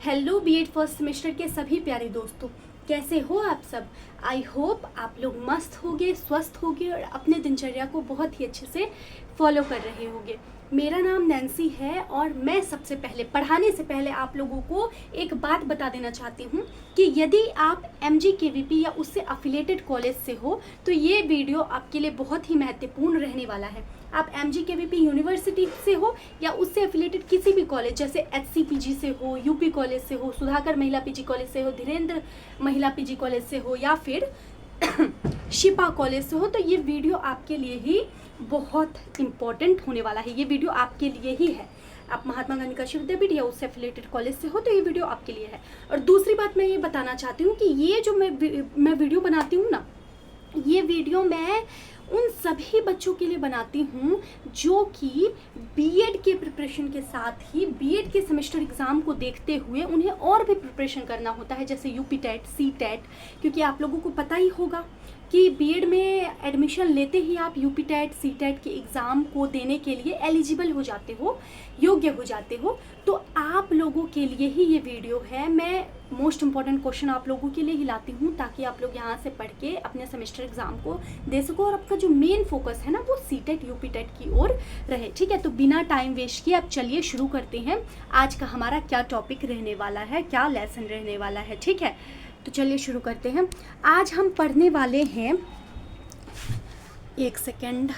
Hello BEd first semester के सभी प्यारे दोस्तों, कैसे हो आप सब। आई होप आप लोग मस्त होगे, स्वस्थ होगे और अपने दिनचर्या को बहुत ही अच्छे से फॉलो कर रहे होगे। मेरा नाम नैन्सी है और मैं सबसे पहले पढ़ाने से पहले आप लोगों को एक बात बता देना चाहती हूँ कि यदि आप MGKVP या उससे अफिलेटेड कॉलेज से हो तो ये वीडियो आपके लिए बहुत ही महत्वपूर्ण रहने वाला है। आप MGKVP यूनिवर्सिटी से हो या उससे एफिलेटेड किसी भी कॉलेज जैसे HCPG से हो, UP कॉलेज से हो, सुधाकर महिला PG कॉलेज से हो, धीरेन्द्र महिला PG कॉलेज से हो या फिर शिपा कॉलेज से हो, तो ये वीडियो आपके लिए ही बहुत इम्पोर्टेंट होने वाला है। ये वीडियो आपके लिए ही है। आप महात्मा गांधी कृषि विद्यापीठ या उससे एफिलेटेड कॉलेज से हो तो ये वीडियो आपके लिए है। और दूसरी बात मैं ये बताना चाहती हूँ कि ये जो मैं वीडियो बनाती हूँ ना, ये वीडियो मैं उन सभी बच्चों के लिए बनाती हूँ जो कि बीएड के प्रिपरेशन के साथ ही बीएड के सेमेस्टर एग्ज़ाम को देखते हुए उन्हें और भी प्रिपरेशन करना होता है, जैसे UP टेट, C टेट। क्योंकि आप लोगों को पता ही होगा कि बीएड में एडमिशन लेते ही आप UP टेट, C टेट के एग्ज़ाम को देने के लिए एलिजिबल हो जाते हो, योग्य हो जाते हो। तो आप लोगों के लिए ही ये वीडियो है। मैं मोस्ट इम्पॉर्टेंट क्वेश्चन आप लोगों के लिए ही लाती हूँ ताकि आप लोग यहाँ से पढ़ के अपने सेमेस्टर एग्ज़ाम को दे सको और आपका जो मेन फोकस है ना वो C टेट, UP टेट की ओर रहे। ठीक है, तो बिना टाइम वेस्ट किए अब चलिए शुरू करते हैं। आज का हमारा क्या टॉपिक रहने वाला है, क्या लेसन रहने वाला है। ठीक है, तो चलिए शुरू करते हैं। आज हम पढ़ने वाले हैं, एक सेकेंड,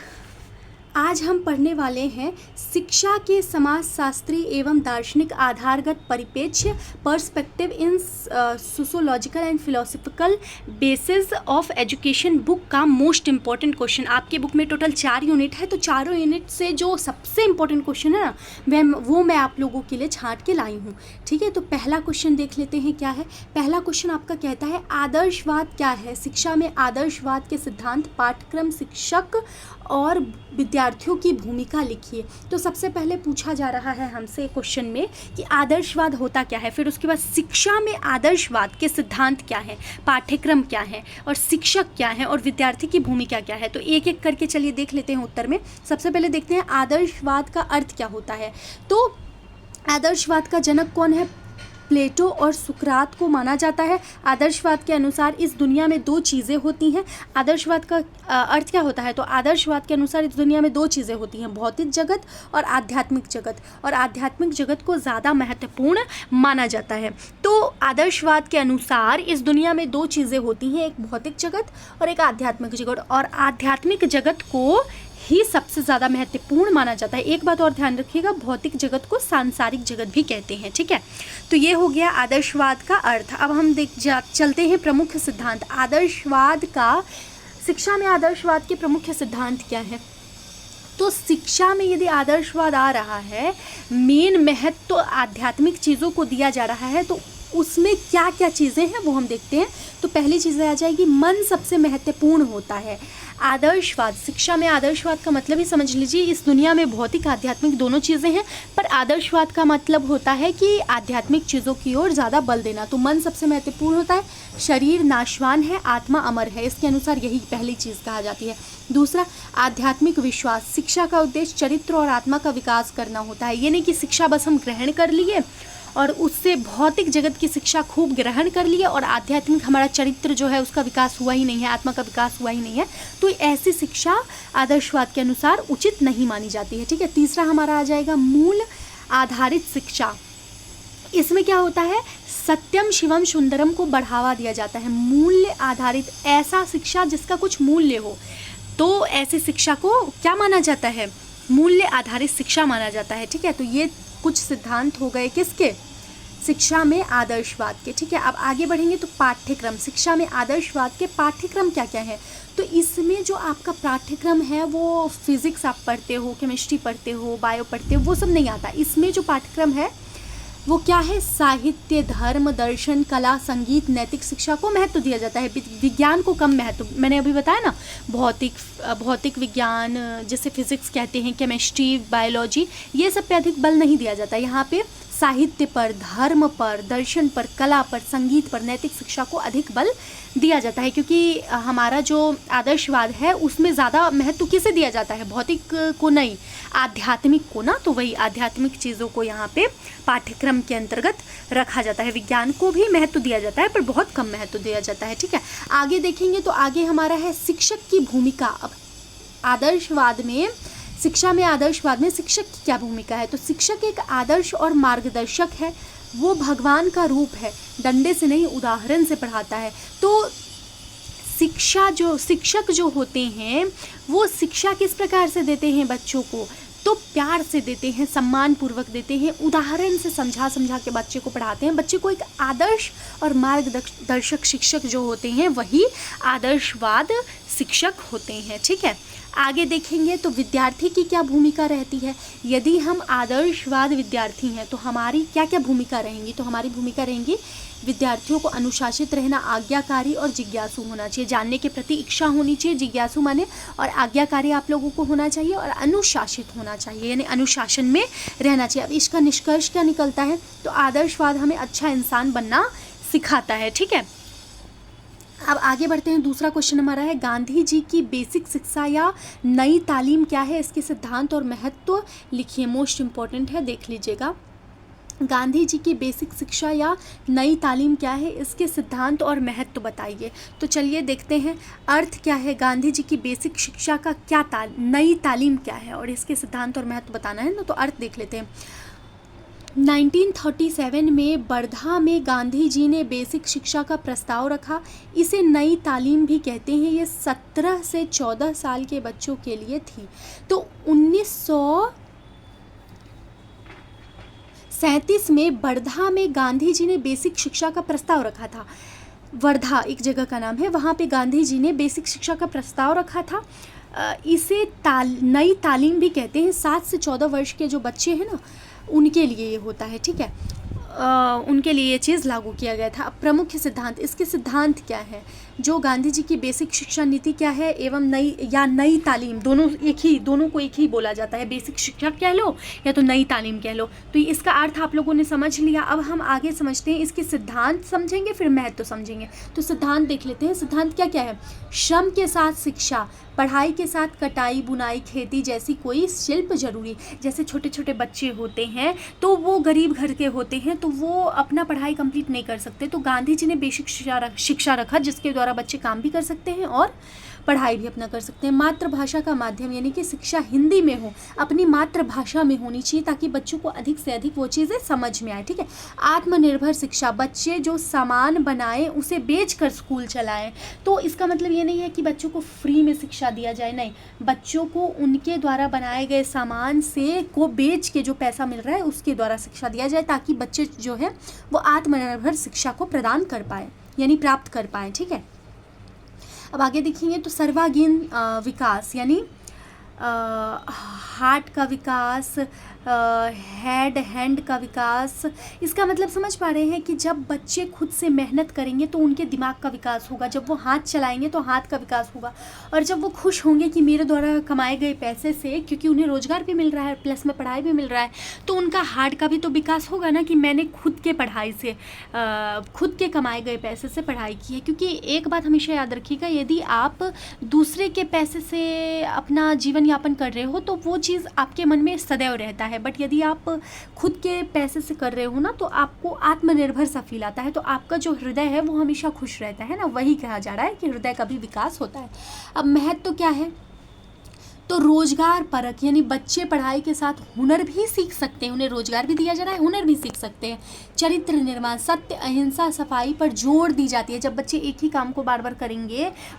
आज हम पढ़ने वाले हैं शिक्षा के समाजशास्त्री एवं दार्शनिक आधारगत परिप्रेक्ष्य, perspective in sociological and philosophical basis of education book का मोस्ट इम्पॉर्टेंट क्वेश्चन। आपके बुक में टोटल 4 यूनिट है, तो चारों यूनिट से जो सबसे इम्पॉर्टेंट क्वेश्चन है ना वो मैं आप लोगों के लिए छांट के लाई हूँ। ठीक है, तो पहला क्वेश्चन देख लेते हैं क्या है। पहला क्वेश्चन आपका कहता है आदर्शवाद क्या है, शिक्षा में आदर्शवाद के सिद्धांत, पाठ्यक्रम, शिक्षक और विद्यार्थियों की भूमिका लिखिए। तो सबसे पहले पूछा जा रहा है हमसे क्वेश्चन में कि आदर्शवाद होता क्या है, फिर उसके बाद शिक्षा में आदर्शवाद के सिद्धांत क्या है, पाठ्यक्रम क्या है और शिक्षक क्या है और विद्यार्थी की भूमिका क्या है। तो एक एक करके चलिए देख लेते हैं उत्तर में। सबसे पहले देखते हैं आदर्शवाद का अर्थ क्या होता है। तो आदर्शवाद का जनक कौन है? प्लेटो और सुकरात को माना जाता है। आदर्शवाद के अनुसार इस दुनिया में 2 चीज़ें होती हैं। आदर्शवाद का अर्थ क्या होता है? तो आदर्शवाद के अनुसार इस दुनिया में 2 चीज़ें होती हैं, भौतिक जगत और आध्यात्मिक जगत, और आध्यात्मिक जगत को ज़्यादा महत्वपूर्ण माना जाता है। तो आदर्शवाद के अनुसार इस दुनिया में 2 चीज़ें होती हैं, एक भौतिक जगत और एक आध्यात्मिक जगत, और आध्यात्मिक जगत को ही सबसे ज़्यादा महत्वपूर्ण माना जाता है। एक बात और ध्यान रखिएगा, भौतिक जगत को सांसारिक जगत भी कहते हैं। ठीक है, तो ये हो गया आदर्शवाद का अर्थ। अब हम चलते हैं प्रमुख सिद्धांत। आदर्शवाद का, शिक्षा में आदर्शवाद के प्रमुख सिद्धांत क्या है? तो शिक्षा में यदि आदर्शवाद आ रहा है, मेन महत्व तो आध्यात्मिक चीज़ों को दिया जा रहा है, तो उसमें क्या क्या चीज़ें हैं वो हम देखते हैं। तो पहली चीज़ आ जाएगी, मन सबसे महत्वपूर्ण होता है। आदर्शवाद, शिक्षा में आदर्शवाद का मतलब ही समझ लीजिए इस दुनिया में भौतिक आध्यात्मिक दोनों चीज़ें हैं, पर आदर्शवाद का मतलब होता है कि आध्यात्मिक चीज़ों की ओर ज़्यादा बल देना। तो मन सबसे महत्वपूर्ण होता है, शरीर नाशवान है, आत्मा अमर है, इसके अनुसार यही पहली चीज़ कहा जाती है। दूसरा, आध्यात्मिक विश्वास, शिक्षा का उद्देश्य चरित्र और आत्मा का विकास करना होता है। ये नहीं कि शिक्षा बस हम ग्रहण कर लिए और उससे भौतिक जगत की शिक्षा खूब ग्रहण कर लिए और आध्यात्मिक हमारा चरित्र जो है उसका विकास हुआ ही नहीं है, आत्मा का विकास हुआ ही नहीं है, तो ऐसी शिक्षा आदर्शवाद के अनुसार उचित नहीं मानी जाती है। ठीक है, तीसरा हमारा आ जाएगा मूल आधारित शिक्षा। इसमें क्या होता है? सत्यम शिवम सुंदरम को बढ़ावा दिया जाता है। मूल्य आधारित, ऐसा शिक्षा जिसका कुछ मूल्य हो, तो ऐसी शिक्षा को क्या माना जाता है? मूल्य आधारित शिक्षा माना जाता है। ठीक है, तो ये कुछ सिद्धांत हो गए किसके? शिक्षा में आदर्शवाद के। ठीक है, अब आगे बढ़ेंगे तो पाठ्यक्रम, शिक्षा में आदर्शवाद के पाठ्यक्रम क्या क्या है। तो इसमें जो आपका पाठ्यक्रम है वो फिजिक्स आप पढ़ते हो, केमिस्ट्री पढ़ते हो, बायो पढ़ते हो, वो सब नहीं आता। इसमें जो पाठ्यक्रम है वो क्या है? साहित्य, धर्म, दर्शन, कला, संगीत, नैतिक शिक्षा को महत्व दिया जाता है, विज्ञान को कम महत्व। मैंने अभी बताया ना, भौतिक विज्ञान जिसे फिजिक्स कहते हैं, केमिस्ट्री, बायोलॉजी, ये सब पे अधिक बल नहीं दिया जाता। यहाँ पे साहित्य पर, धर्म पर, दर्शन पर, कला पर, संगीत पर नैतिक शिक्षा को अधिक बल दिया जाता है, क्योंकि हमारा जो आदर्शवाद है उसमें ज़्यादा महत्व किसे दिया जाता है, भौतिक को नहीं, आध्यात्मिक को ना। तो वही आध्यात्मिक चीज़ों को यहाँ पे पाठ्यक्रम के अंतर्गत रखा जाता है। विज्ञान को भी महत्व दिया जाता है पर बहुत कम महत्व दिया जाता है, ठीक है। आगे देखेंगे तो आगे हमारा है शिक्षक की भूमिका। अब आदर्शवाद में, शिक्षा में, आदर्शवाद में शिक्षक की क्या भूमिका है, तो शिक्षक एक आदर्श और मार्गदर्शक है। वो भगवान का रूप है, डंडे से नहीं उदाहरण से पढ़ाता है। तो शिक्षक जो होते हैं वो शिक्षा किस प्रकार से देते हैं बच्चों को, तो प्यार से देते हैं, सम्मान पूर्वक देते हैं, उदाहरण से समझा के बच्चे को पढ़ाते हैं। बच्चे को एक आदर्श और मार्गदर्शक शिक्षक जो होते हैं वही आदर्शवाद शिक्षक होते हैं, ठीक है। आगे देखेंगे तो विद्यार्थी की क्या भूमिका रहती है। यदि हम आदर्शवाद विद्यार्थी हैं तो हमारी क्या क्या भूमिका रहेंगी, तो हमारी भूमिका रहेंगी विद्यार्थियों को अनुशासित रहना, आज्ञाकारी और जिज्ञासु होना चाहिए। जानने के प्रति इच्छा होनी चाहिए, जिज्ञासु माने, और आज्ञाकारी आप लोगों को होना चाहिए, और अनुशासित होना चाहिए यानी अनुशासन में रहना चाहिए। अब इसका निष्कर्ष क्या निकलता है, तो आदर्शवाद हमें अच्छा इंसान बनना सिखाता है, ठीक है। अब आगे बढ़ते हैं। दूसरा क्वेश्चन हमारा है गांधी जी की बेसिक शिक्षा या नई तालीम क्या है, इसके सिद्धांत और महत्व लिखिए। मोस्ट इम्पॉर्टेंट है, देख लीजिएगा। गांधी जी की बेसिक शिक्षा या नई तालीम क्या है, इसके सिद्धांत और महत्व बताइए। तो चलिए देखते हैं अर्थ क्या है गांधी जी की बेसिक शिक्षा का, क्या नई तालीम क्या है और इसके सिद्धांत और महत्व बताना है ना। तो अर्थ देख लेते हैं। 1937 में वर्धा में गांधी जी ने बेसिक शिक्षा का प्रस्ताव रखा। इसे नई तालीम भी कहते हैं। ये 17 से 14 साल के बच्चों के लिए थी। तो 1937 में वर्धा में गांधी जी ने बेसिक शिक्षा का प्रस्ताव रखा था। वर्धा एक जगह का नाम है, वहाँ पे गांधी जी ने बेसिक शिक्षा का प्रस्ताव रखा था। इसे नई तालीम भी कहते हैं। 7 से 14 वर्ष के जो बच्चे हैं ना, उनके लिए ये होता है, ठीक है। उनके लिए ये चीज़ लागू किया गया था। अब प्रमुख सिद्धांत, इसके सिद्धांत क्या है, जो गांधी जी की बेसिक शिक्षा नीति क्या है एवं नई तालीम, दोनों को एक ही बोला जाता है। बेसिक शिक्षा कह लो या तो नई तालीम कह लो। तो इसका अर्थ आप लोगों ने समझ लिया। अब हम आगे समझते हैं, इसके सिद्धांत समझेंगे फिर महत्व समझेंगे। तो सिद्धांत देख लेते हैं। सिद्धांत क्या क्या है, श्रम के साथ शिक्षा, पढ़ाई के साथ कटाई, बुनाई, खेती जैसी कोई शिल्प जरूरी। जैसे छोटे छोटे बच्चे होते हैं तो वो गरीब घर के होते हैं तो वो अपना पढ़ाई कंप्लीट नहीं कर सकते, तो गांधी जी ने बेसिक शिक्षा रखा जिसके द्वारा बच्चे काम भी कर सकते हैं और पढ़ाई भी अपना कर सकते हैं। मातृभाषा का माध्यम यानी कि शिक्षा हिंदी में हो, अपनी मातृभाषा में होनी चाहिए ताकि बच्चों को अधिक से अधिक वो चीज़ें समझ में आए, ठीक है। आत्मनिर्भर शिक्षा, बच्चे जो सामान बनाएं उसे बेच कर स्कूल चलाएं। तो इसका मतलब ये नहीं है कि बच्चों को फ्री में शिक्षा दिया जाए, नहीं, बच्चों को उनके द्वारा बनाए गए सामान से को बेच के जो पैसा मिल रहा है उसके द्वारा शिक्षा दिया जाए ताकि बच्चे जो है वो आत्मनिर्भर शिक्षा को प्रदान कर पाए यानी प्राप्त कर पाए, ठीक है। अब आगे देखेंगे तो सर्वांगीण विकास यानी हार्ट का विकास, हैंड का विकास। इसका मतलब समझ पा रहे हैं कि जब बच्चे खुद से मेहनत करेंगे तो उनके दिमाग का विकास होगा, जब वो हाथ चलाएंगे तो हाथ का विकास होगा, और जब वो खुश होंगे कि मेरे द्वारा कमाए गए पैसे से, क्योंकि उन्हें रोज़गार भी मिल रहा है प्लस में पढ़ाई भी मिल रहा है, तो उनका हार्ट का भी तो विकास होगा ना कि मैंने खुद के पढ़ाई से खुद के कमाए गए पैसे से पढ़ाई की है। क्योंकि एक बात हमेशा याद रखिएगा, यदि आप दूसरे के पैसे से अपना जीवन यापन कर रहे हो तो वो चीज़ आपके मन में सदैव रहता है, बट यदि आप खुद के पैसे से कर रहे हो ना तो आपको आत्मनिर्भर सा फील आता है, तो आपका जो हृदय है वो हमेशा खुश रहता है ना। वही कहा जा रहा है कि हृदय का भी विकास होता है। अब महत्व तो क्या है, तो रोजगार परक यानी बच्चे पढ़ाई के साथ हुनर भी सीख सकते हैं, उन्हें रोजगार भी दिया जा रहा है, हुनर भी सीख सकते हैं। चरित्र निर्माण, सत्य, अहिंसा, सफाई पर जोर दी जाती है। जब बच्चे एक ही काम को बार बार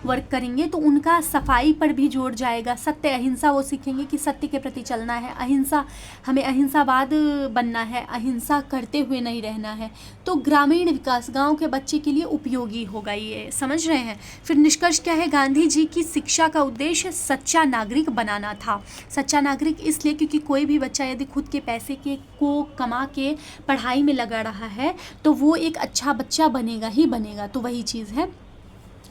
वर्क करेंगे तो उनका सफाई पर भी जोर जाएगा। सत्य अहिंसा वो सीखेंगे कि सत्य के प्रति चलना है, अहिंसा हमें अहिंसावाद बनना है, अहिंसा करते हुए नहीं रहना है। तो ग्रामीण विकास, गाँव के बच्चे के लिए उपयोगी होगा, ये समझ रहे हैं। फिर निष्कर्ष क्या है, गांधी जी की शिक्षा का उद्देश्य सच्चा नागरिक बनाना था। सच्चा नागरिक इसलिए क्योंकि कोई भी बच्चा यदि खुद के पैसे को कमा के पढ़ाई में लगा रहा है तो वो एक अच्छा बच्चा बनेगा ही बनेगा। तो वही चीज़ है।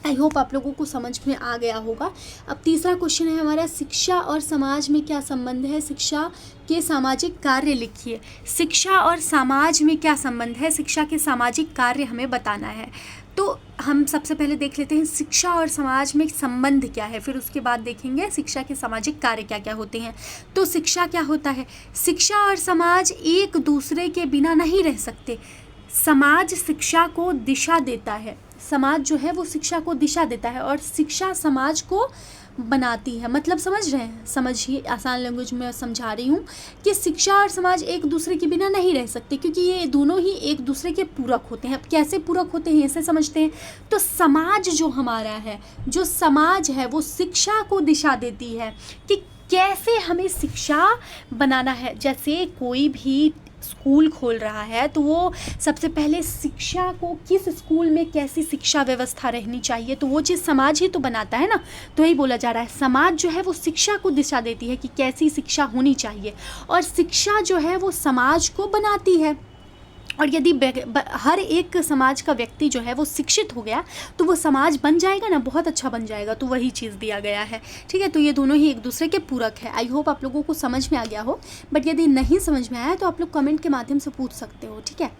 आई होप आप लोगों को समझ में आ गया होगा। अब तीसरा क्वेश्चन है हमारा, शिक्षा और समाज में क्या संबंध है? शिक्षा के सामाजिक कार्य लिखिए। शिक्षा और समाज में क्या संबंध है? शिक्षा के सामाजिक कार्य हमें बताना है। तो हम सबसे पहले देख लेते हैं शिक्षा और समाज में संबंध क्या है, फिर उसके बाद देखेंगे शिक्षा के सामाजिक कार्य क्या क्या होते हैं। तो शिक्षा क्या होता है? शिक्षा और समाज एक दूसरे के बिना नहीं रह सकते। समाज शिक्षा को दिशा देता है, समाज जो है वो शिक्षा को दिशा देता है और शिक्षा समाज को बनाती है। मतलब समझ रहे हैं? समझिए, आसान लैंग्वेज में समझा रही हूँ कि शिक्षा और समाज एक दूसरे के बिना नहीं रह सकते, क्योंकि ये दोनों ही एक दूसरे के पूरक होते हैं। अब कैसे पूरक होते हैं इसे समझते हैं। तो समाज जो हमारा है, जो समाज है वो शिक्षा को दिशा देती है कि कैसे हमें शिक्षा बनाना है। जैसे कोई भी स्कूल खोल रहा है तो वो सबसे पहले शिक्षा को किस स्कूल में कैसी शिक्षा व्यवस्था रहनी चाहिए, तो वो चीज़ समाज ही तो बनाता है ना। तो यही बोला जा रहा है, समाज जो है वो शिक्षा को दिशा देती है कि कैसी शिक्षा होनी चाहिए, और शिक्षा जो है वो समाज को बनाती है। और यदि हर एक समाज का व्यक्ति जो है वो शिक्षित हो गया तो वो समाज बन जाएगा ना, बहुत अच्छा बन जाएगा। तो वही चीज़ दिया गया है, ठीक है। तो ये दोनों ही एक दूसरे के पूरक है। आई होप आप लोगों को समझ में आ गया हो, बट यदि नहीं समझ में आया तो आप लोग कमेंट के माध्यम से पूछ सकते हो, ठीक है।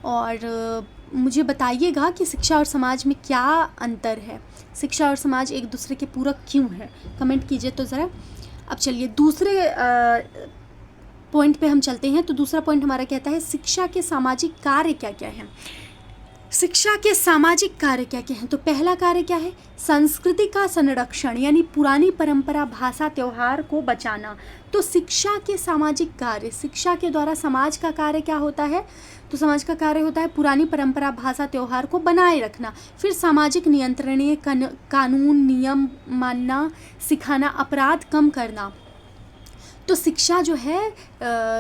और मुझे बताइएगा कि शिक्षा और समाज में क्या अंतर है, शिक्षा और समाज एक दूसरे के पूरक क्यों है, कमेंट कीजिए तो ज़रा। अब चलिए दूसरे पॉइंट पे हम चलते हैं। तो दूसरा पॉइंट हमारा कहता है शिक्षा के सामाजिक कार्य क्या क्या हैं। शिक्षा के सामाजिक कार्य क्या क्या हैं? तो पहला कार्य क्या है? संस्कृति का संरक्षण, यानी पुरानी परंपरा, भाषा, त्यौहार को बचाना। तो शिक्षा के सामाजिक कार्य, शिक्षा के द्वारा समाज का कार्य क्या होता है? तो समाज का कार्य होता है पुरानी परंपरा, भाषा, त्यौहार को बनाए रखना। फिर सामाजिक नियंत्रणीय कानून नियम मानना सिखाना, अपराध कम करना। तो शिक्षा जो है,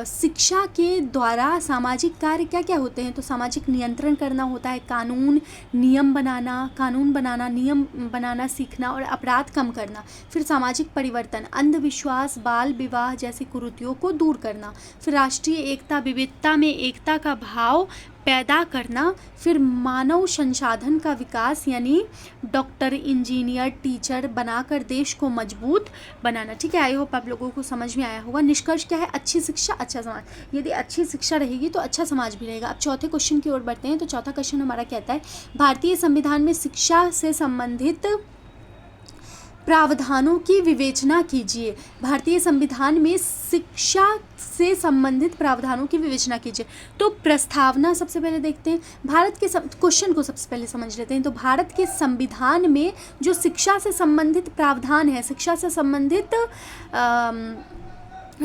शिक्षा के द्वारा सामाजिक कार्य क्या क्या होते हैं? तो सामाजिक नियंत्रण करना होता है, कानून बनाना, नियम बनाना सीखना, और अपराध कम करना। फिर सामाजिक परिवर्तन, अंधविश्वास, बाल विवाह जैसी कुरीतियों को दूर करना। फिर राष्ट्रीय एकता, विविधता में एकता का भाव पैदा करना। फिर मानव संसाधन का विकास, यानी डॉक्टर, इंजीनियर, टीचर बनाकर देश को मजबूत बनाना, ठीक है। आई होप आप लोगों को समझ में आया होगा। निष्कर्ष क्या है? अच्छी शिक्षा अच्छा समाज। यदि अच्छी शिक्षा रहेगी तो अच्छा समाज भी रहेगा। अब चौथे क्वेश्चन की ओर बढ़ते हैं। तो चौथा क्वेश्चन हमारा कहता है भारतीय संविधान में शिक्षा से संबंधित प्रावधानों की विवेचना कीजिए। भारतीय संविधान में शिक्षा से संबंधित प्रावधानों की विवेचना कीजिए। तो प्रस्तावना सबसे पहले देखते हैं। भारत के क्वेश्चन को सबसे पहले समझ लेते हैं। तो भारत के संविधान में जो शिक्षा से संबंधित प्रावधान है, शिक्षा से संबंधित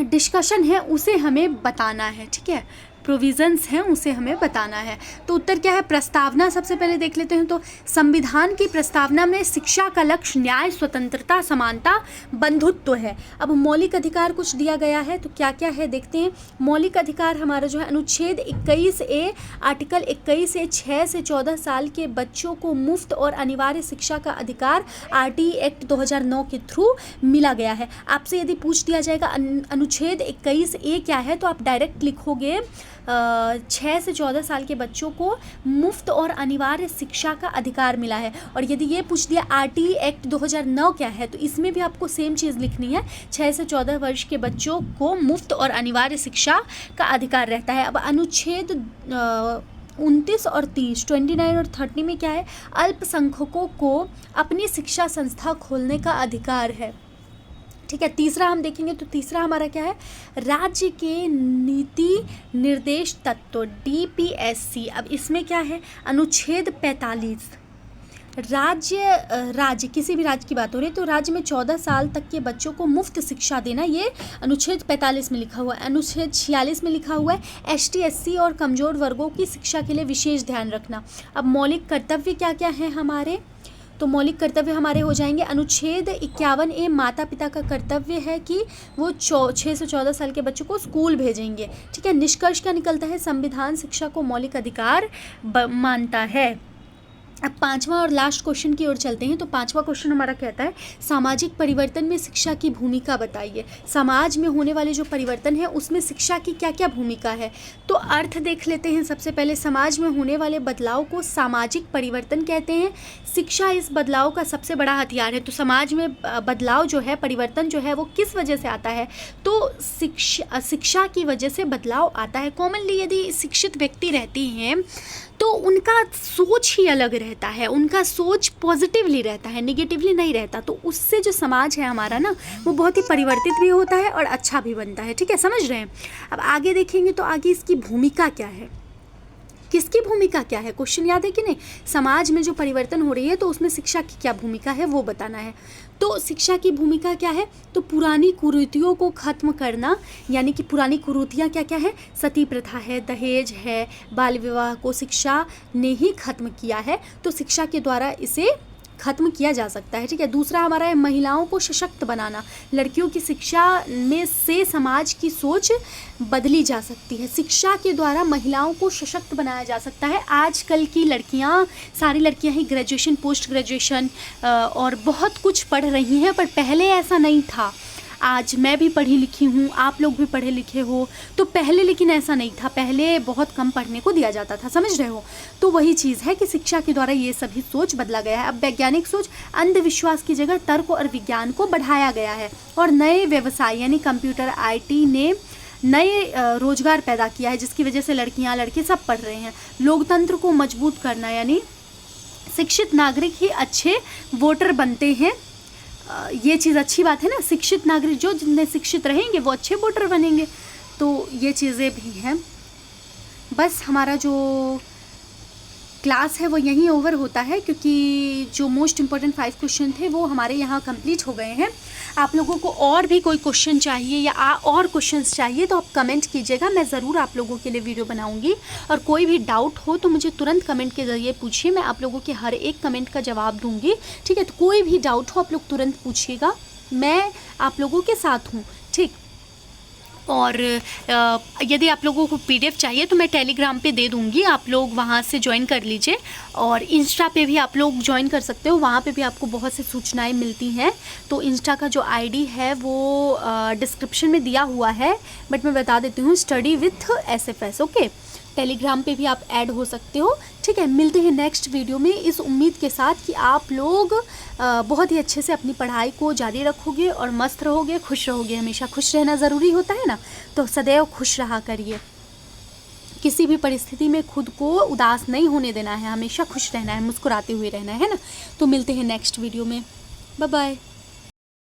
डिस्कशन है, उसे हमें बताना है, ठीक है। प्रोविजंस हैं उसे हमें बताना है। तो उत्तर क्या है? प्रस्तावना सबसे पहले देख लेते हैं। तो संविधान की प्रस्तावना में शिक्षा का लक्ष्य न्याय, स्वतंत्रता, समानता, बंधुत्व है। अब मौलिक अधिकार कुछ दिया गया है, तो क्या क्या है देखते हैं। मौलिक अधिकार हमारा जो है अनुच्छेद 21A, आर्टिकल 21A 6 से 14 साल के बच्चों को मुफ्त और अनिवार्य शिक्षा का अधिकार RT एक्ट 2009 के थ्रू मिला गया है। आपसे यदि पूछ दिया जाएगा अनुच्छेद 21A क्या है, तो आप डायरेक्ट लिखोगे 6 से 14 साल के बच्चों को मुफ्त और अनिवार्य शिक्षा का अधिकार मिला है। और यदि ये पूछ दिया RT एक्ट 2009 क्या है, तो इसमें भी आपको सेम चीज़ लिखनी है, 6 से 14 वर्ष के बच्चों को मुफ्त और अनिवार्य शिक्षा का अधिकार रहता है। अब अनुच्छेद 29 और 30, 29 और 30 में क्या है? अल्पसंख्यकों को अपनी शिक्षा संस्था खोलने का अधिकार है, ठीक है। तीसरा हम देखेंगे, तो तीसरा हमारा क्या है? राज्य के नीति निर्देश तत्व, DPSC। अब इसमें क्या है? अनुच्छेद 45, राज्य किसी भी राज्य की बात हो रही है तो राज्य में 14 साल तक के बच्चों को मुफ्त शिक्षा देना, ये अनुच्छेद 45 में लिखा हुआ है। अनुच्छेद 46 में लिखा हुआ है ST SC और कमज़ोर वर्गों की शिक्षा के लिए विशेष ध्यान रखना। अब मौलिक कर्तव्य क्या क्या हैं हमारे? तो मौलिक कर्तव्य हमारे हो जाएंगे अनुच्छेद 51A, माता पिता का कर्तव्य है कि वो 6 से 14 साल के बच्चों को स्कूल भेजेंगे, ठीक है। निष्कर्ष क्या निकलता है? संविधान शिक्षा को मौलिक अधिकार मानता है। अब पांचवा और लास्ट क्वेश्चन की ओर चलते हैं। तो पांचवा क्वेश्चन हमारा कहता है सामाजिक परिवर्तन में शिक्षा की भूमिका बताइए। समाज में होने वाले जो परिवर्तन है उसमें शिक्षा की क्या क्या भूमिका है। तो अर्थ देख लेते हैं। सबसे पहले समाज में होने वाले बदलाव को सामाजिक परिवर्तन कहते हैं। शिक्षा इस बदलाव का सबसे बड़ा हथियार है। तो समाज में बदलाव जो है, परिवर्तन जो है वो किस वजह से आता है, तो शिक्षा की वजह से बदलाव आता है। कॉमनली यदि शिक्षित व्यक्ति रहती हैं तो उनका सोच ही अलग रहता है, उनका सोच पॉजिटिवली रहता है, नेगेटिवली नहीं रहता। तो उससे जो समाज है हमारा ना, वो बहुत ही परिवर्तित भी होता है और अच्छा भी बनता है। ठीक है, समझ रहे हैं। अब आगे देखेंगे तो आगे इसकी भूमिका क्या है, किसकी भूमिका क्या है। क्वेश्चन याद है कि नहीं। समाज में जो परिवर्तन हो रही है तो उसमें शिक्षा की क्या भूमिका है वो बताना है। तो शिक्षा की भूमिका क्या है, तो पुरानी कुरीतियों को ख़त्म करना, यानी कि पुरानी कुरीतियाँ क्या क्या है, सती प्रथा है, दहेज है, बाल विवाह को शिक्षा ने ही ख़त्म किया है। तो शिक्षा के द्वारा इसे ख़त्म किया जा सकता है। ठीक है। दूसरा हमारा है महिलाओं को सशक्त बनाना। लड़कियों की शिक्षा में से समाज की सोच बदली जा सकती है। शिक्षा के द्वारा महिलाओं को सशक्त बनाया जा सकता है। आजकल की लड़कियां, सारी लड़कियां ही ग्रेजुएशन, पोस्ट ग्रेजुएशन और बहुत कुछ पढ़ रही हैं, पर पहले ऐसा नहीं था। आज मैं भी पढ़ी लिखी हूँ, आप लोग भी पढ़े लिखे हो, तो पहले लेकिन ऐसा नहीं था। पहले बहुत कम पढ़ने को दिया जाता था, समझ रहे हो। तो वही चीज़ है कि शिक्षा के द्वारा ये सभी सोच बदला गया है। अब वैज्ञानिक सोच, अंधविश्वास की जगह तर्क और विज्ञान को बढ़ाया गया है। और नए व्यवसाय यानी कंप्यूटर, IT ने नए रोजगार पैदा किया है, जिसकी वजह से लड़कियाँ लड़के सब पढ़ रहे हैं। लोकतंत्र को मजबूत करना, यानी शिक्षित नागरिक ही अच्छे वोटर बनते हैं। ये चीज़ अच्छी बात है ना। शिक्षित नागरिक, जो जितने शिक्षित रहेंगे वो अच्छे वोटर बनेंगे। तो ये चीज़ें भी हैं। बस हमारा जो क्लास है वो यहीं ओवर होता है, क्योंकि जो मोस्ट इम्पॉर्टेंट 5 क्वेश्चन थे वो हमारे यहाँ कंप्लीट हो गए हैं। आप लोगों को और भी कोई क्वेश्चन चाहिए या और क्वेश्चंस चाहिए तो आप कमेंट कीजिएगा, मैं ज़रूर आप लोगों के लिए वीडियो बनाऊंगी। और कोई भी डाउट हो तो मुझे तुरंत कमेंट के ज़रिए पूछिए, मैं आप लोगों के हर एक कमेंट का जवाब दूँगी। ठीक है। तो कोई भी डाउट हो आप लोग तुरंत पूछिएगा, मैं आप लोगों के साथ हूँ। ठीक। और यदि आप लोगों को PDF चाहिए तो मैं टेलीग्राम पे दे दूँगी, आप लोग वहाँ से ज्वाइन कर लीजिए। और इंस्टा पे भी आप लोग ज्वाइन कर सकते हो, वहाँ पे भी आपको बहुत सी सूचनाएं मिलती हैं। तो इंस्टा का जो ID है वो डिस्क्रिप्शन में दिया हुआ है, बट मैं बता देती हूँ, study with SFS। Okay. Telegram पे भी आप ऐड हो सकते हो। ठीक है। मिलते हैं नेक्स्ट वीडियो में, इस उम्मीद के साथ कि आप लोग बहुत ही अच्छे से अपनी पढ़ाई को जारी रखोगे और मस्त रहोगे, खुश रहोगे। हमेशा खुश रहना ज़रूरी होता है ना, तो सदैव खुश रहा करिए। किसी भी परिस्थिति में खुद को उदास नहीं होने देना है, हमेशा खुश रहना है, मुस्कुराते हुए रहना है ना। तो मिलते हैं नेक्स्ट वीडियो में। Bye bye.